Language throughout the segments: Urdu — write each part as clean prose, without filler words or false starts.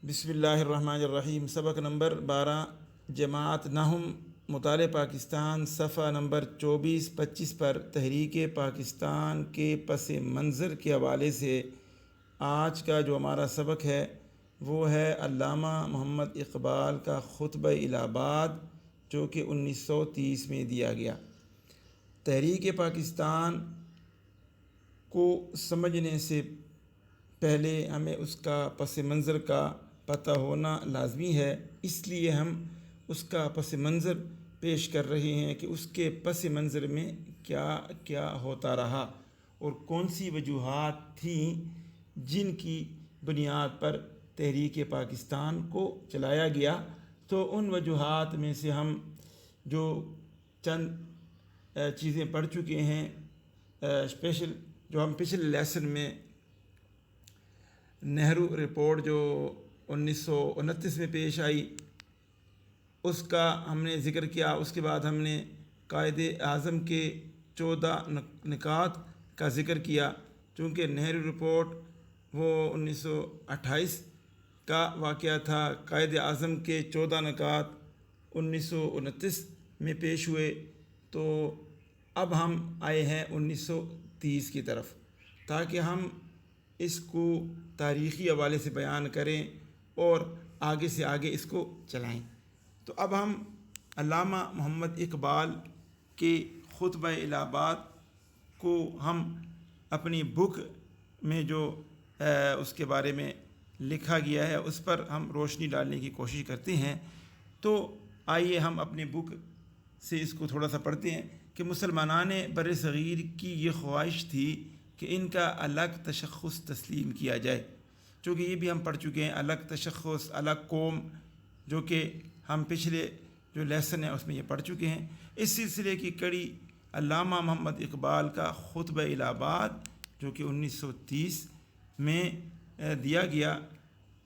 بسم اللہ الرحمن الرحیم۔ سبق نمبر 12، جماعت نہم، مطالعہ پاکستان، صفحہ نمبر 24-25 پر تحریک پاکستان کے پس منظر کے حوالے سے آج کا جو ہمارا سبق ہے وہ ہے علامہ محمد اقبال کا خطبہ الہ آباد، جو کہ 1930 میں دیا گیا۔ تحریک پاکستان کو سمجھنے سے پہلے ہمیں اس کا پس منظر کا پتہ ہونا لازمی ہے، اس لیے ہم اس کا پس منظر پیش کر رہے ہیں کہ اس کے پس منظر میں کیا کیا ہوتا رہا اور کون سی وجوہات تھیں جن کی بنیاد پر تحریک پاکستان کو چلایا گیا۔ تو ان وجوہات میں سے ہم جو چند چیزیں پڑھ چکے ہیں، اسپیشل جو ہم پچھلے لیسن میں نہرو رپورٹ جو 1929 میں پیش آئی اس کا ہم نے ذکر کیا۔ اس کے بعد ہم نے قائد اعظم کے 14 نکات کا ذکر کیا، چونکہ نہرو رپورٹ وہ 1928 کا واقعہ تھا، قائد اعظم کے 14 نکات 1929 میں پیش ہوئے۔ تو اب ہم آئے ہیں 1930 کی طرف، تاکہ ہم اس کو تاریخی حوالے سے بیان کریں اور آگے سے آگے اس کو چلائیں۔ تو اب ہم علامہ محمد اقبال کے خطبہ الہ آباد کو ہم اپنی بک میں جو اس کے بارے میں لکھا گیا ہے اس پر ہم روشنی ڈالنے کی کوشش کرتے ہیں۔ تو آئیے ہم اپنے بک سے اس کو تھوڑا سا پڑھتے ہیں کہ مسلمانان بر صغیر کی یہ خواہش تھی کہ ان کا الگ تشخص تسلیم کیا جائے، چونکہ یہ بھی ہم پڑھ چکے ہیں، الگ تشخص، الگ قوم، جو کہ ہم پچھلے جو لیسن ہے اس میں یہ پڑھ چکے ہیں۔ اس سلسلے کی کڑی علامہ محمد اقبال کا خطبہ الہ آباد جو کہ 1930 میں دیا گیا،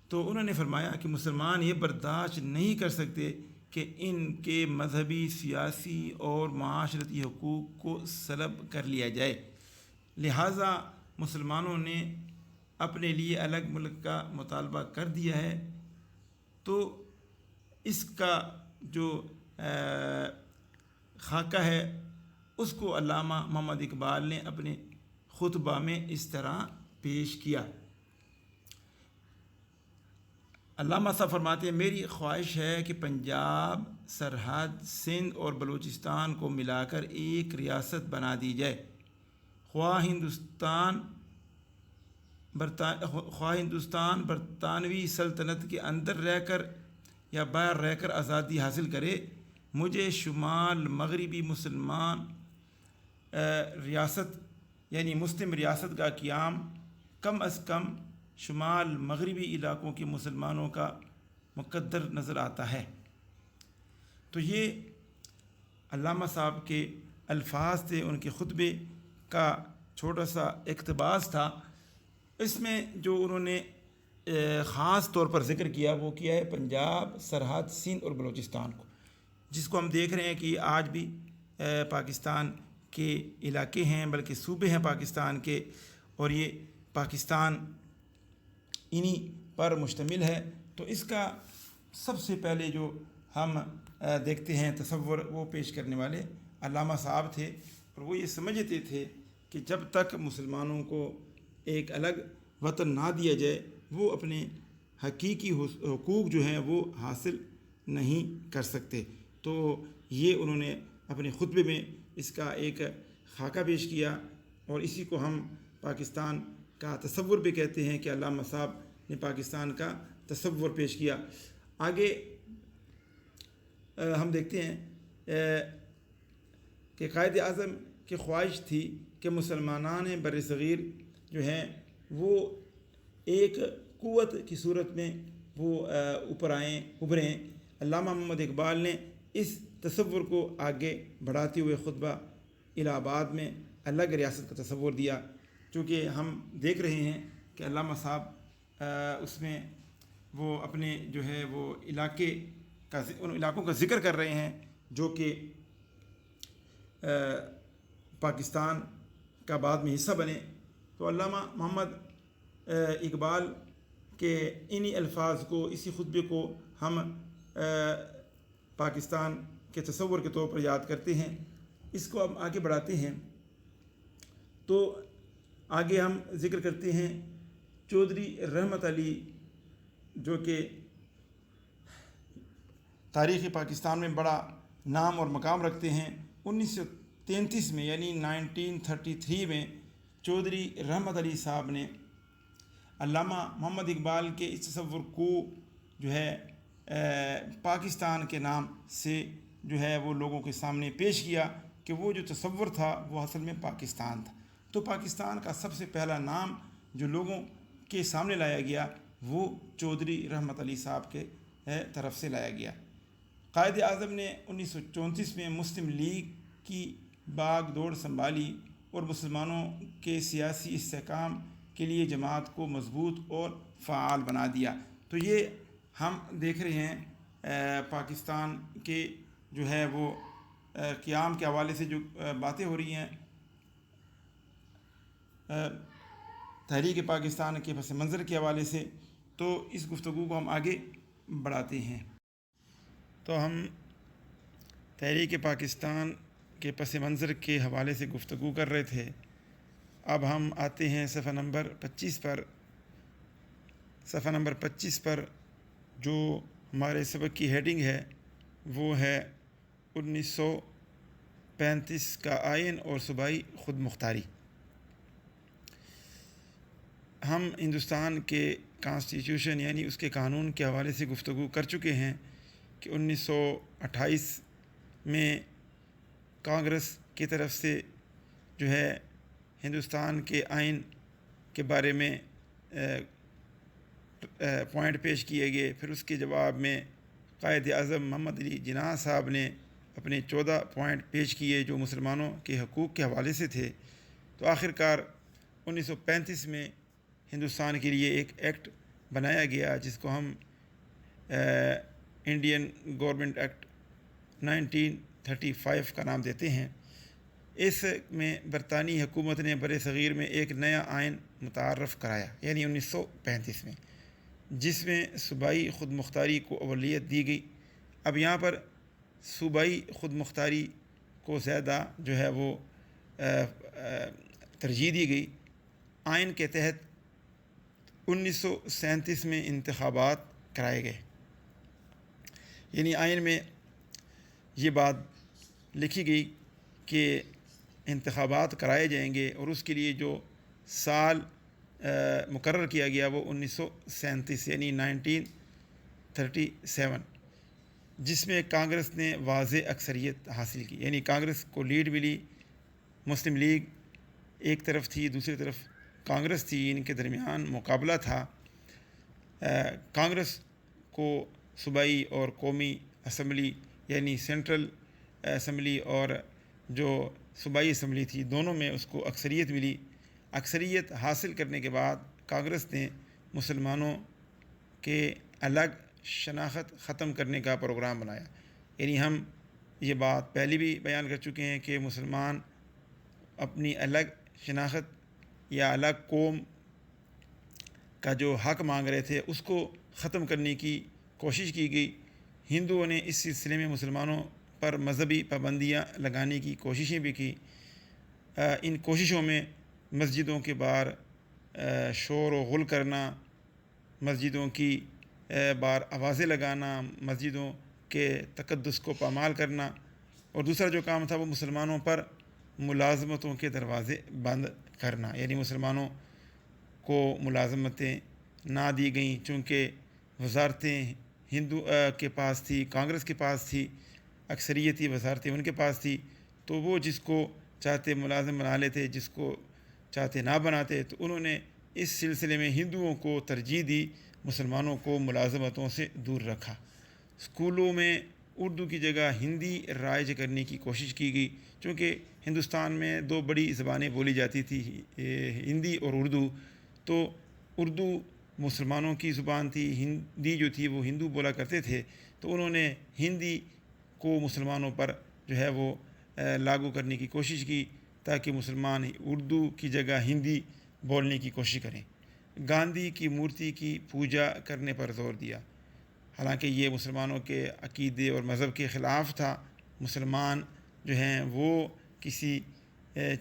تو انہوں نے فرمایا کہ مسلمان یہ برداشت نہیں کر سکتے کہ ان کے مذہبی، سیاسی اور معاشرتی حقوق کو سلب کر لیا جائے، لہٰذا مسلمانوں نے اپنے لیے الگ ملک کا مطالبہ کر دیا ہے۔ تو اس کا جو خاکہ ہے اس کو علامہ محمد اقبال نے اپنے خطبہ میں اس طرح پیش کیا۔ علامہ صاحب فرماتے ہیں، میری خواہش ہے کہ پنجاب، سرحد، سندھ اور بلوچستان کو ملا کر ایک ریاست بنا دی جائے، خواہ ہندوستان برطانوی سلطنت کے اندر رہ کر یا باہر رہ کر آزادی حاصل کرے۔ مجھے شمال مغربی مسلمان ریاست یعنی مسلم ریاست کا قیام کم از کم شمال مغربی علاقوں کے مسلمانوں کا مقدر نظر آتا ہے۔ تو یہ علامہ صاحب کے الفاظ تھے، ان کے خطبے کا چھوٹا سا اقتباس تھا۔ اس میں جو انہوں نے خاص طور پر ذکر کیا وہ کیا ہے پنجاب، سرحد، سندھ اور بلوچستان کو، جس کو ہم دیکھ رہے ہیں کہ آج بھی پاکستان کے علاقے ہیں، بلکہ صوبے ہیں پاکستان کے، اور یہ پاکستان انہی پر مشتمل ہے۔ تو اس کا سب سے پہلے جو ہم دیکھتے ہیں تصور، وہ پیش کرنے والے علامہ صاحب تھے، اور وہ یہ سمجھتے تھے کہ جب تک مسلمانوں کو ایک الگ وطن نہ دیا جائے وہ اپنے حقیقی حقوق جو ہیں وہ حاصل نہیں کر سکتے۔ تو یہ انہوں نے اپنے خطبے میں اس کا ایک خاکہ پیش کیا، اور اسی کو ہم پاکستان کا تصور بھی کہتے ہیں کہ علامہ صاحب نے پاکستان کا تصور پیش کیا۔ آگے ہم دیکھتے ہیں کہ قائد اعظم کی خواہش تھی کہ مسلمانان بر صغیر جو ہیں وہ ایک قوت کی صورت میں وہ ابھریں۔ علامہ محمد اقبال نے اس تصور کو آگے بڑھاتے ہوئے خطبہ الہ آباد میں الگ ریاست کا تصور دیا، چونکہ ہم دیکھ رہے ہیں کہ علامہ صاحب اس میں وہ اپنے جو ہے وہ ان علاقوں کا ذکر کر رہے ہیں جو کہ پاکستان کا بعد میں حصہ بنے۔ تو علامہ محمد اقبال کہ انہی الفاظ کو، اسی خطبے کو ہم پاکستان کے تصور کے طور پر یاد کرتے ہیں۔ اس کو ہم آگے بڑھاتے ہیں تو آگے ہم ذکر کرتے ہیں چودھری رحمت علی، جو کہ تاریخ پاکستان میں بڑا نام اور مقام رکھتے ہیں۔ 1933 میں یعنی 1933 میں چودھری رحمت علی صاحب نے علامہ محمد اقبال کے اس تصور کو جو ہے پاکستان کے نام سے جو ہے وہ لوگوں کے سامنے پیش کیا کہ وہ جو تصور تھا وہ اصل میں پاکستان تھا۔ تو پاکستان کا سب سے پہلا نام جو لوگوں کے سامنے لایا گیا وہ چودھری رحمت علی صاحب کے طرف سے لایا گیا۔ قائد اعظم نے 1934 میں مسلم لیگ کی باغ دوڑ سنبھالی اور مسلمانوں کے سیاسی استحکام کے لیے جماعت کو مضبوط اور فعال بنا دیا۔ تو یہ ہم دیکھ رہے ہیں پاکستان کے جو ہے وہ قیام کے حوالے سے جو باتیں ہو رہی ہیں، تحریک پاکستان کے پس منظر کے حوالے سے، تو اس گفتگو کو ہم آگے بڑھاتے ہیں۔ تو ہم تحریک پاکستان کے پس منظر کے حوالے سے گفتگو کر رہے تھے۔ اب ہم آتے ہیں صفحہ نمبر 25 پر۔ صفحہ نمبر 25 پر جو ہمارے سبق کی ہیڈنگ ہے وہ ہے 1935 کا آئین اور صوبائی خود مختاری۔ ہم ہندوستان کے کانسٹیٹیوشن یعنی اس کے قانون کے حوالے سے گفتگو کر چکے ہیں کہ 1928 میں کانگریس کی طرف سے جو ہے ہندوستان کے آئین کے بارے میں پوائنٹ پیش کیے گئے۔ پھر اس کے جواب میں قائد اعظم محمد علی جناح صاحب نے اپنے 14 پوائنٹ پیش کیے جو مسلمانوں کے حقوق کے حوالے سے تھے۔ تو آخر کار 1935 میں ہندوستان کے لیے ایک ایکٹ بنایا گیا جس کو ہم انڈین گورنمنٹ ایکٹ 1935 کا نام دیتے ہیں۔ اس میں برطانوی حکومت نے بر صغیر میں ایک نیا آئین متعارف کرایا یعنی 1935 میں، جس میں صوبائی خود مختاری کو اولویت دی گئی۔ اب یہاں پر صوبائی خود مختاری کو زیادہ جو ہے وہ ترجیح دی گئی۔ آئین کے تحت 1937 میں انتخابات کرائے گئے، یعنی آئین میں یہ بات لکھی گئی کہ انتخابات کرائے جائیں گے اور اس کے لیے جو سال مقرر کیا گیا وہ 1937 یعنی 1937، جس میں کانگریس نے واضح اکثریت حاصل کی، یعنی کانگریس کو لیڈ ملی۔ مسلم لیگ ایک طرف تھی، دوسری طرف کانگریس تھی، ان کے درمیان مقابلہ تھا۔ کانگریس کو صوبائی اور قومی اسمبلی یعنی سینٹرل اسمبلی اور جو صوبائی اسمبلی تھی دونوں میں اس کو اکثریت ملی۔ اکثریت حاصل کرنے کے بعد کانگریس نے مسلمانوں کے الگ شناخت ختم کرنے کا پروگرام بنایا، یعنی ہم یہ بات پہلے بھی بیان کر چکے ہیں کہ مسلمان اپنی الگ شناخت یا الگ قوم کا جو حق مانگ رہے تھے اس کو ختم کرنے کی کوشش کی گئی۔ ہندوؤں نے اس سلسلے میں مسلمانوں پر مذہبی پابندیاں لگانے کی کوششیں بھی کی۔ ان کوششوں میں مسجدوں کے باہر شور و غل کرنا، مسجدوں کی باہر آوازیں لگانا، مسجدوں کے تقدس کو پامال کرنا، اور دوسرا جو کام تھا وہ مسلمانوں پر ملازمتوں کے دروازے بند کرنا، یعنی مسلمانوں کو ملازمتیں نہ دی گئیں چونکہ وزارتیں ہندو کے پاس تھی، کانگریس کے پاس تھی، اکثریتی وزارتیں ان کے پاس تھی، تو وہ جس کو چاہتے ملازم بنا لیتے، جس کو چاہتے نہ بناتے۔ تو انہوں نے اس سلسلے میں ہندوؤں کو ترجیح دی، مسلمانوں کو ملازمتوں سے دور رکھا۔ اسکولوں میں اردو کی جگہ ہندی رائج کرنے کی کوشش کی گئی، چونکہ ہندوستان میں دو بڑی زبانیں بولی جاتی تھی، ہندی اور اردو۔ تو اردو مسلمانوں کی زبان تھی، ہندی جو تھی وہ ہندو بولا کرتے تھے، تو انہوں نے ہندی کو مسلمانوں پر جو ہے وہ لاگو کرنے کی کوشش کی تاکہ مسلمان اردو کی جگہ ہندی بولنے کی کوشش کریں۔ گاندھی کی مورتی کی پوجا کرنے پر زور دیا۔ حالانکہ یہ مسلمانوں کے عقیدے اور مذہب کے خلاف تھا۔ مسلمان جو ہیں وہ کسی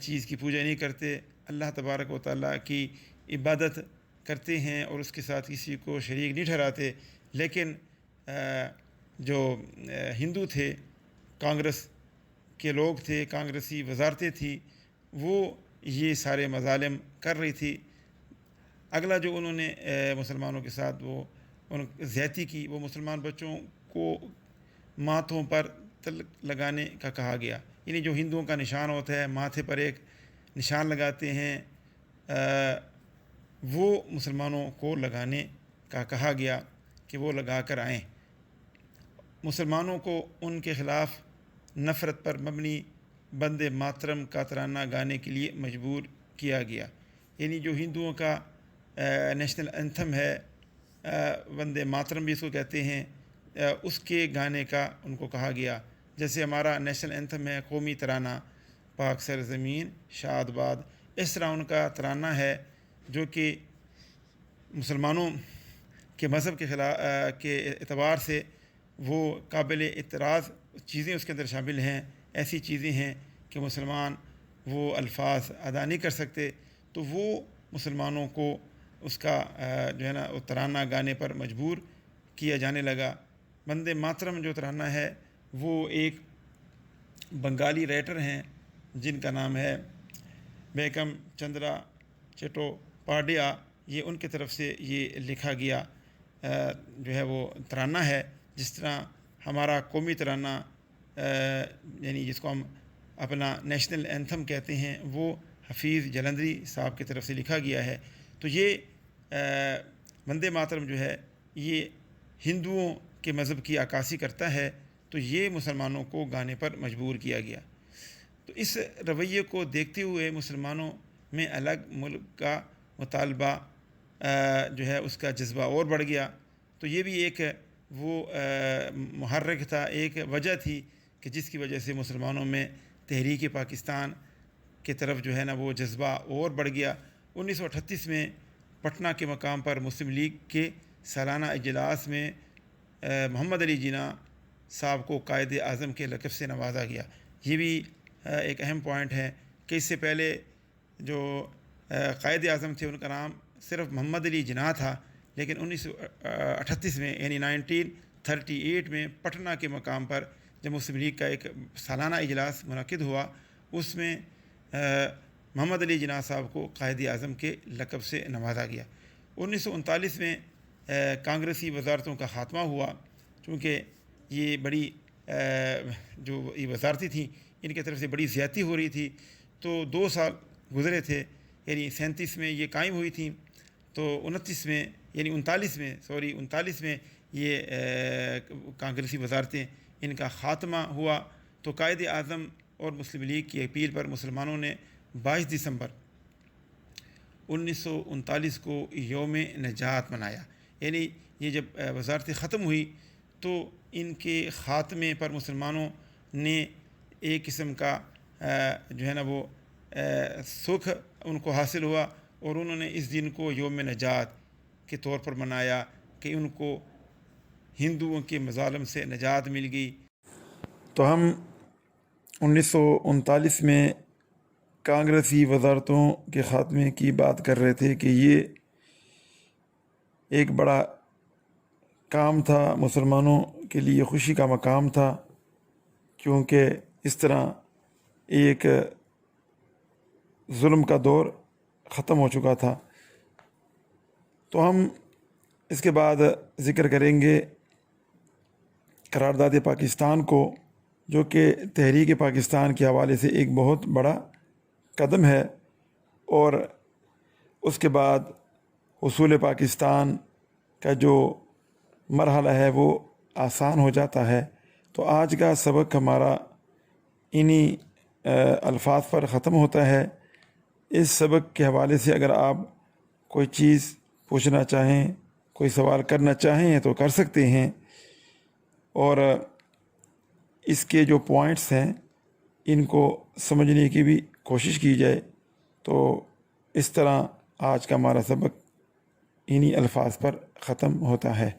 چیز کی پوجا نہیں کرتے، اللہ تبارک و تعالیٰ کی عبادت کرتے ہیں اور اس کے ساتھ کسی کو شریک نہیں ٹھہراتے۔ لیکن جو ہندو تھے، کانگریس کے لوگ تھے، کانگریسی وزارتیں تھیں، وہ یہ سارے مظالم کر رہی تھی۔ اگلا جو انہوں نے مسلمانوں کے ساتھ وہ زیادتی کی، وہ مسلمان بچوں کو ماتھوں پر تلک لگانے کا کہا گیا۔ یعنی جو ہندوؤں کا نشان ہوتا ہے، ماتھے پر ایک نشان لگاتے ہیں، وہ مسلمانوں کو لگانے کا کہا گیا کہ وہ لگا کر آئیں۔ مسلمانوں کو ان کے خلاف نفرت پر مبنی بندے ماترم کا ترانہ گانے کے لیے مجبور کیا گیا۔ یعنی جو ہندوؤں کا نیشنل اینتھم ہے، وندے ماترم بھی اس کو کہتے ہیں، اس کے گانے کا ان کو کہا گیا۔ جیسے ہمارا نیشنل اینتھم ہے قومی ترانہ پاک سرزمین شاد باد، اس طرح ان کا ترانہ ہے جو کہ مسلمانوں کے مذہب کے کے اعتبار سے وہ قابل اعتراض چیزیں اس کے اندر شامل ہیں۔ ایسی چیزیں ہیں کہ مسلمان وہ الفاظ ادا نہیں کر سکتے، تو وہ مسلمانوں کو اس کا جو ہے نا وہ ترانہ گانے پر مجبور کیا جانے لگا۔ وندے ماترم جو ترانہ ہے وہ ایک بنگالی رائٹر ہیں جن کا نام ہے بیکم چندرا چٹوپادھیائے، یہ ان کی طرف سے یہ لکھا گیا جو ہے وہ ترانہ ہے۔ جس طرح ہمارا قومی ترانہ یعنی جس کو ہم اپنا نیشنل اینتھم کہتے ہیں، وہ حفیظ جلندری صاحب کی طرف سے لکھا گیا ہے۔ تو یہ وندے ماترم جو ہے یہ ہندوؤں کے مذہب کی عکاسی کرتا ہے، تو یہ مسلمانوں کو گانے پر مجبور کیا گیا۔ تو اس رویے کو دیکھتے ہوئے مسلمانوں میں الگ ملک کا مطالبہ جو ہے اس کا جذبہ اور بڑھ گیا۔ تو یہ بھی ایک وہ محرک تھا، ایک وجہ تھی کہ جس کی وجہ سے مسلمانوں میں تحریک پاکستان کی طرف جو ہے نا وہ جذبہ اور بڑھ گیا۔ 1938 میں پٹنہ کے مقام پر مسلم لیگ کے سالانہ اجلاس میں محمد علی جناح صاحب کو قائد اعظم کے لقب سے نوازا گیا۔ یہ بھی ایک اہم پوائنٹ ہے کہ اس سے پہلے جو قائد اعظم تھے ان کا نام صرف محمد علی جناح تھا، لیکن 1938 میں یعنی 1938 میں پٹنہ کے مقام پر جب مسلم لیگ کا ایک سالانہ اجلاس منعقد ہوا، اس میں محمد علی جناح صاحب کو قائد اعظم کے لقب سے نوازا گیا۔ 1939 میں کانگریسی وزارتوں کا خاتمہ ہوا، چونکہ یہ بڑی جو یہ وزارتیں تھیں ان کی طرف سے بڑی زیادتی ہو رہی تھی، تو 2 سال گزرے تھے، یعنی 37 میں یہ قائم ہوئی تھیں، تو 39 میں یہ کانگریسی وزارتیں ان کا خاتمہ ہوا۔ تو قائد اعظم اور مسلم لیگ کی اپیل پر مسلمانوں نے 22 دسمبر 1939 کو یوم نجات منایا۔ یعنی یہ جب وزارتیں ختم ہوئی تو ان کے خاتمے پر مسلمانوں نے ایک قسم کا جو ہے نا وہ سکھ ان کو حاصل ہوا، اور انہوں نے اس دن کو یوم نجات کے طور پر منایا کہ ان کو ہندوؤں کے مظالم سے نجات مل گئی۔ تو ہم 1939 میں کانگریسی وزارتوں کے خاتمے کی بات کر رہے تھے کہ یہ ایک بڑا کام تھا، مسلمانوں کے لیے خوشی کا مقام تھا، کیونکہ اس طرح ایک ظلم کا دور ختم ہو چکا تھا۔ تو ہم اس کے بعد ذکر کریں گے قرارداد پاکستان کو، جو کہ تحریک پاکستان کے حوالے سے ایک بہت بڑا قدم ہے، اور اس کے بعد حصول پاکستان کا جو مرحلہ ہے وہ آسان ہو جاتا ہے۔ تو آج کا سبق ہمارا انہی الفاظ پر ختم ہوتا ہے۔ اس سبق کے حوالے سے اگر آپ کوئی چیز پوچھنا چاہیں، کوئی سوال کرنا چاہیں تو کر سکتے ہیں، اور اس کے جو پوائنٹس ہیں ان کو سمجھنے کی بھی کوشش کی جائے۔ تو اس طرح آج کا ہمارا سبق انہی الفاظ پر ختم ہوتا ہے۔